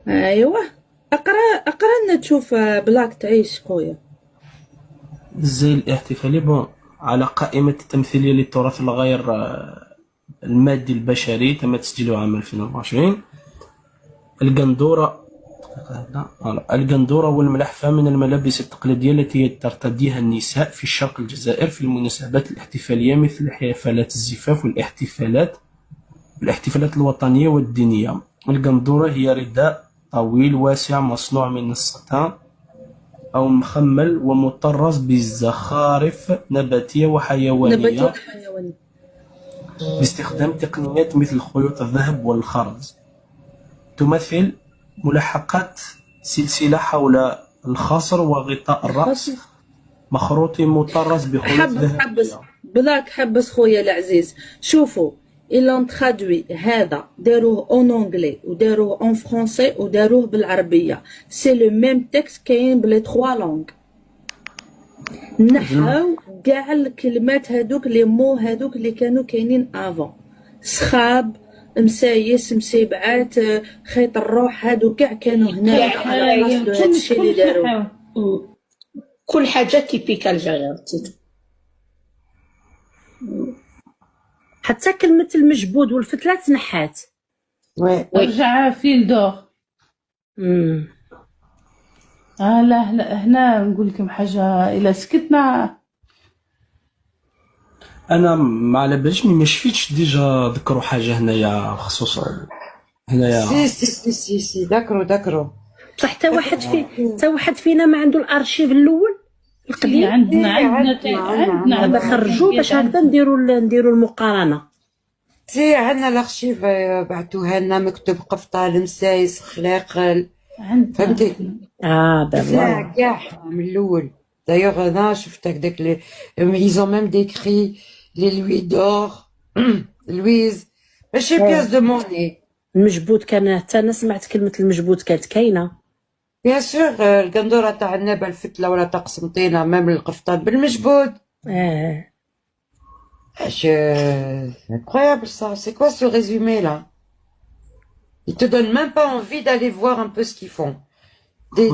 ايوه. اقرا لنا تشوف بلاك تعيش خويا. الزي الاحتفالي بون على قائمة التمثيلية للتراث الغير المادي البشري تم تسجيله عام 2020. القندورة القندورة والملحفة من الملابس التقليدية التي ترتديها النساء في شرق الجزائر في المناسبات الاحتفالية مثل حفلات الزفاف والاحتفالات الوطنية والدينية. القندورة هي رداء طويل واسع مصنوع من الستان أو مخمل ومطرز بزخارف نباتية نباتية وحيوانية وحيوانية. باستخدام تقنيات مثل خيوط الذهب والخرز. تمثل ملحقات سلسلة حول الخصر وغطاء الرأس خاصة. مخروطي مطرز بخيوط حبس ذهبية. بلاك، حبس خويا العزيز. شوفوا إلا تخادوي هذا داروه اون اونغلي وداروه اون فرونسي وداروه بالعربيه، سي لو ميم تكست كاين بلي تخوا لونغ. نحاو كاع الكلمات هادوك لي مو هادوك اللي كانوا كاينين افون، سخاب، مسايس، مسيبعات، خيط الروح، هادو كاع كانوا هنا على بلاص دو هادشي اللي داروا. كل حاجه تيبيكا الجزائر. حتى كلمة المجبود والفتلة تنحات. رجع فيل دور. لا هنا نقول لكم حاجة، إلا سكتنا أنا ما على باليش ما شفتش ديجا ذكروا حاجة هنايا خصوصا هنايا. سي ذكروا بصح حتى واحد فينا ما عنده الارشيف الاول القديم. عندنا هذا خرجوا باش هكذا نديروا المقارنة. سي عندنا الارشيف بعثوها لنا مكتوب قفطان مسايس خلاقل، فهمتي؟ دابا كاع من الاول. دايوغ انا شفت هكداك لي ايزون ميم ديكري لي لوي دور لويز ماشي بياس دو موني. المجبود كان حتى انا سمعت كلمة المجبود كانت كاينة. بيان سور القندورة تاع النابة الفتلة ولا تاع قسنطينة ميم القفطان بالمجبود. Incroyable ça, c'est quoi ce résumé là? Ils te donnent même pas envie d'aller voir un peu ce qu'ils font. Des